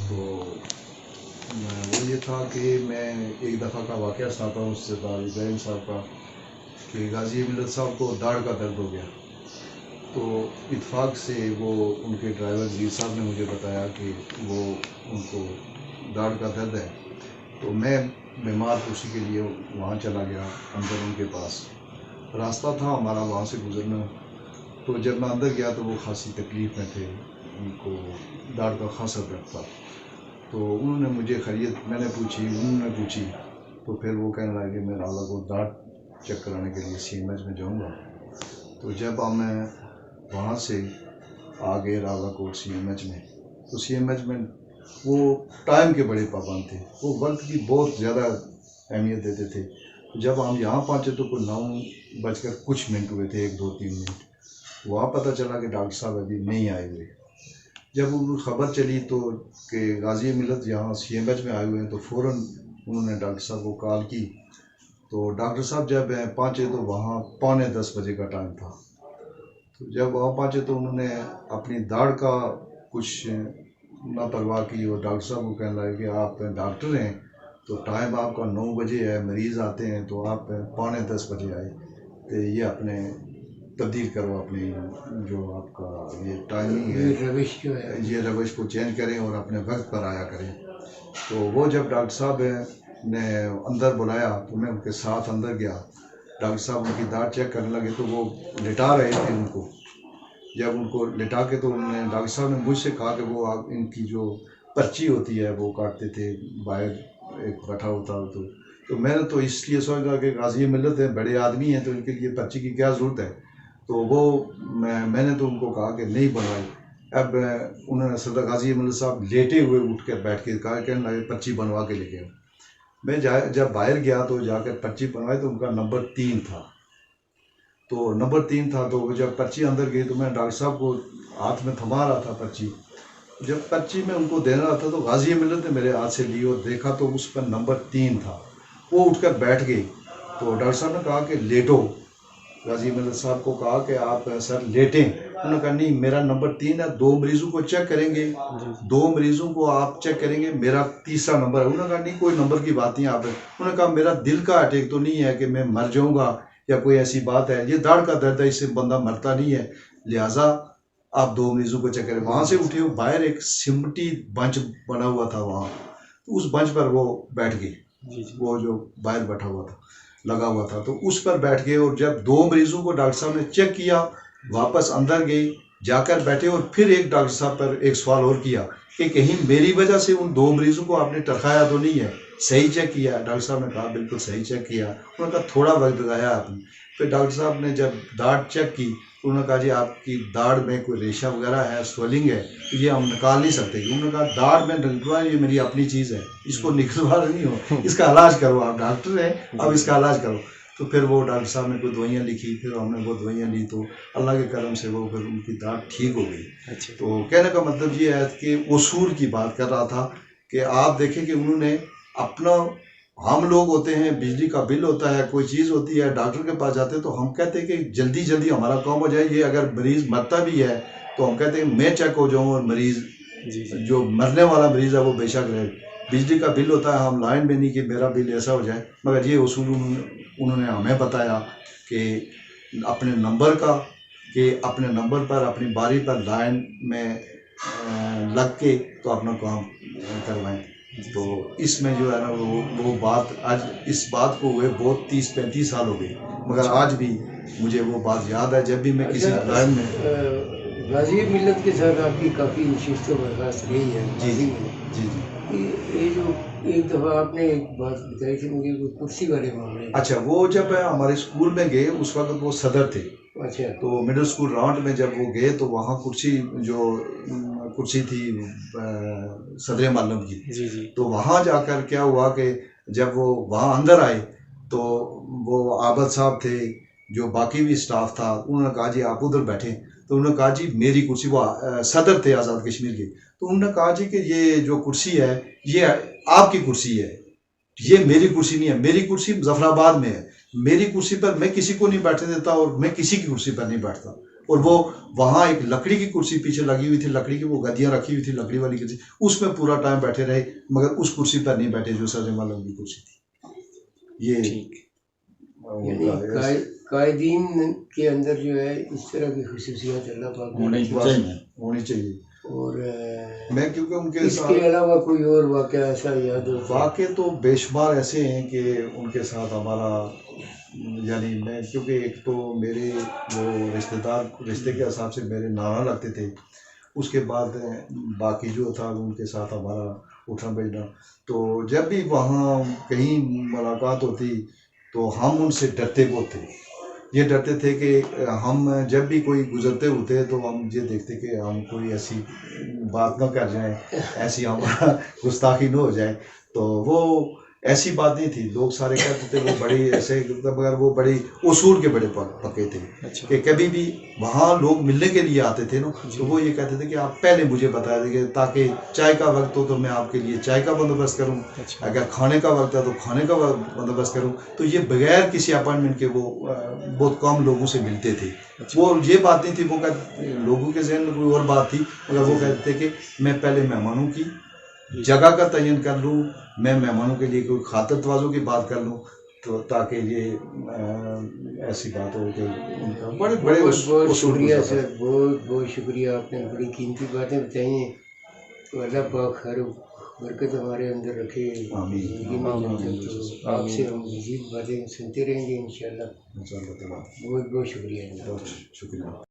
तो वो ये था कि मैं एक दफ़ा का वाक़या सुनाता हूँ सरदार इब्राहिम साहब का कि गाजी मिल्लत साहब को दाढ़ का दर्द हो गया। तो इत्फाक से वो उनके ड्राइवर जी साहब ने मुझे बताया कि वो उनको दाढ़ का दर्द है। तो मैं बीमार कुर्सी के लिए वहाँ चला गया अंदर उनके पास। रास्ता था हमारा वहाँ से गुज़रना। तो जब मैं अंदर गया तो वो खासी तकलीफ़ में थे, उनको दाढ़ का खासा दर्द था। तो उन्होंने मुझे खैरियत मैंने पूछी, उन्होंने पूछी। तो फिर वो कहने लगे मैं राला को दाढ़ चेक कराने के लिए CMH में जाऊँगा। तो जब मैं वहाँ से आ गए राला कोट CMH में, तो CMH में वो टाइम के बड़े पाबंद थे, वो वक्त की बहुत ज़्यादा अहमियत देते थे। जब हम यहाँ पहुँचे तो कोई 9 बजकर कुछ मिनट हुए थे, 1-2-3 मिनट। वहाँ पता चला कि डॉक्टर साहब अभी नहीं आए हुए। जब उनको खबर चली तो कि गाजी मिल्लत यहाँ CMH में आए हुए हैं, तो फ़ौरन उन्होंने डॉक्टर साहब को कॉल की। तो डॉक्टर साहब जब पहुँचे तो वहाँ 9:45 बजे का टाइम था। तो जब वहाँ पहुँचे तो उन्होंने अपनी दाढ़ का कुछ लापरवाह की और डॉक्टर साहब को कहने लगे कि आप डॉक्टर हैं तो टाइम आपका 9 बजे है, मरीज़ आते हैं तो आप 9:45 बजे आए, तो ये अपने तब्दील करो, अपनी जो आपका ये टाइमिंग है, रविश जो है, ये रविश को चेंज करें और अपने वक्त पर आया करें। तो वो जब डॉक्टर साहब ने अंदर बुलाया तो मैं उनके साथ अंदर गया। डॉक्टर साहब उनकी दाढ़ चेक करने लगे तो वो लिटा रहे थे उनको। जब उनको लिटा के तो उन्होंने डॉक्टर साहब ने मुझसे कहा कि वो आप इनकी जो पर्ची होती है वो काटते थे, बाहर एक बैठा होता तो मैंने तो इसलिए सोचा कि गाजी मिल्लत है, बड़े आदमी हैं, तो इनके लिए पर्ची की क्या ज़रूरत है। तो वो मैंने तो उनको कहा कि नहीं बनवाई। अब उन्होंने सरदार गाजी मिल्लत साहब लेटे हुए उठ कर बैठ के कहा, कहने लगे पर्ची बनवा के लेके आओ। मैं जब बाहर गया तो जाकर पर्ची बनवाई तो उनका नंबर 3 था। तो नंबर 3 था तो जब पर्ची अंदर गई तो मैं डॉक्टर साहब को हाथ में थमा रहा था पर्ची। जब पर्ची में उनको देना रहा था तो गाजी मिल्लत ने मेरे हाथ से ली और देखा तो उस पर नंबर 3 था। वो उठकर बैठ गई। तो डॉक्टर साहब ने कहा कि लेटो। गाजी मिल्लत साहब को कहा कि आप सर लेटें। उन्होंने कहा नहीं, मेरा नंबर 3 है, 2 मरीजों को चेक करेंगे, 2 मरीजों को आप चेक करेंगे, मेरा तीसरा नंबर है। उन्होंने कहा नहीं, कोई नंबर की बात नहीं। आप उन्होंने कहा मेरा दिल का अटैक तो नहीं है कि मैं मर जाऊंगा या कोई ऐसी बात है, ये दाढ़ का दर्द है, इससे बंदा मरता नहीं है, लिहाजा आप 2 मरीजों को चेक करें। वहाँ से उठे वो बाहर एक सिमटी बंच बना हुआ था वहाँ, तो उस बंच पर वो बैठ गई। वो जो बाहर बैठा हुआ था लगा हुआ था तो उस पर बैठ गए। और जब 2 मरीजों को डॉक्टर साहब ने चेक किया, वापस अंदर गए, जाकर बैठे और फिर एक डॉक्टर साहब पर एक सवाल और किया कि कहीं मेरी वजह से उन 2 मरीजों को आपने टरखाया तो नहीं है, सही चेक किया। डॉक्टर साहब ने कहा बिल्कुल सही चेक किया। उन्होंने कहा थोड़ा वक्त लगाया आपने। फिर डॉक्टर साहब ने जब दाढ़ चेक की तो उन्होंने कहा जी आपकी दाढ़ में कोई रेशा वगैरह है, स्वेलिंग है, तो ये हम निकाल नहीं सकते। उन्होंने कहा दाढ़ में निकलवा, ये मेरी अपनी चीज़ है, इसको निकलवा नहीं हो, इसका इलाज करो, आप डॉक्टर हैं, अब इसका इलाज करो। तो फिर वो डॉक्टर साहब ने कोई दवाइयाँ लिखी, फिर हमने वो दवाइयाँ ली तो अल्लाह के करम से वो फिर उनकी दाढ़ ठीक हो गई। अच्छा। तो कहने का मतलब ये है कि उसूल की बात कर रहा था कि आप देखें कि उन्होंने अपना, हम लोग होते हैं, बिजली का बिल होता है, कोई चीज़ होती है, डॉक्टर के पास जाते हैं तो हम कहते हैं कि जल्दी जल्दी हमारा काम हो जाए। ये अगर मरीज़ मरता भी है तो हम कहते हैं मैं चेक हो जाऊँ और मरीज़ जो मरने वाला मरीज़ है वो बेशक रहे। बिजली का बिल होता है, हम लाइन में नहीं कि मेरा बिल ऐसा हो जाए, मगर ये उसूल उन्होंने हमें बताया कि अपने नंबर का, कि अपने नंबर पर अपनी बारी पर लाइन में लग के तो अपना काम करवाएं। तो इसमें जो है ना वो बात आज, इस बात को हुए बहुत 30-35 साल हो गए, मगर आज भी मुझे वो बात याद है। जब भी मैं किसी लाइन में गाजी मिल्लत के साथ आपकी काफ़ी नशिस्त बर्दाश्त रही है। जी जी जी जी ये जो एक दफ़ा आपने एक बात बताई थी मुझे, कुर्सी वाले मामले। अच्छा, वो जब हमारे स्कूल में गए उस वक्त वो सदर थे। अच्छा। तो मिडिल स्कूल राउंड में जब वो गए तो वहाँ कुर्सी जो कुर्सी थी सदर मालूम की। जी जी। तो वहाँ जाकर क्या हुआ कि जब वो वहाँ अंदर आए तो वो आबद साहब थे, जो बाकी भी स्टाफ था, उन्होंने कहा जी आप उधर बैठे। तो उन्होंने कहा जी मेरी कुर्सी, वो सदर थे आज़ाद कश्मीर के, तो उन्होंने कहा जी कि ये जो कुर्सी है ये आपकी कुर्सी है, ये मेरी कुर्सी नहीं है, मेरी कुर्सी जफराबाद में है, मेरी कुर्सी पर मैं किसी को नहीं बैठने देता और मैं किसी की कुर्सी पर नहीं बैठता। और वो वहाँ एक लकड़ी की कुर्सी पीछे लगी हुई थी, लकड़ी की वो गद्दियाँ रखी हुई थी, लकड़ी वाली कुर्सी, उसमें पूरा टाइम बैठे रहे, मगर उस कुर्सी पर नहीं बैठे जो सर इमाम की कुर्सी थी। ये यानी कायदीन के अंदर जो है इस तरह की खुसूसियात अल्लाह पाक ने होनी चाहिए। और मैं क्योंकि उनके इसके अलावा कोई और वाक़या ऐसा याद हो? वाक़े तो बेशुमार ऐसे हैं कि उनके साथ हमारा, यानी मैं क्योंकि एक तो मेरे वो रिश्तेदार, रिश्ते के हिसाब से मेरे नाना लगते थे, उसके बाद बाकी जो था उनके साथ हमारा उठना बैठना, तो जब भी वहाँ कहीं मुलाकात होती तो हम उनसे डरते बहुत थे। ये डरते थे कि हम जब भी कोई गुजरते होते तो हम ये देखते कि हम कोई ऐसी बात ना कर जाएं, ऐसी हमारा गुस्ताखी न हो जाए। तो वो ऐसी बात नहीं थी, लोग सारे कहते थे वो बड़ी ऐसे, मगर वो बड़ी उसूल के बड़े पक्के थे। कि कभी भी वहाँ लोग मिलने के लिए आते थे ना, तो वो ये कहते थे कि आप पहले मुझे बता देंगे ताकि चाय का वक्त हो तो मैं आपके लिए चाय का बंदोबस्त करूँ, अगर खाने का वक्त है तो खाने का बंदोबस्त करूँ। तो ये बगैर किसी अपॉइंटमेंट के वो बहुत कम लोगों से मिलते थे। वो ये बात नहीं थी, वो लोगों के जहन में कोई और बात थी, मगर वो कहते थे कि मैं पहले मेहमानों की जगह का तयन कर लूँ, मैं मेहमानों के लिए कोई खातिर तवाज़ुन की बात कर लूँ, तो ताकि ये ऐसी बात हो कि उनका बड़े बड़े बहुत शुक्रिया सर, बहुत बहुत शुक्रिया, आपने बड़ी कीमती बातें बताई हैं। तो अल्लाह पाक खैर बरकत हमारे अंदर रखे, ज़िंदगी में तो आपसे हम मज़ीद बातें सुनते रहेंगे इंशाअल्लाह। बहुत बहुत शुक्रिया। बहुत शुक्रिया।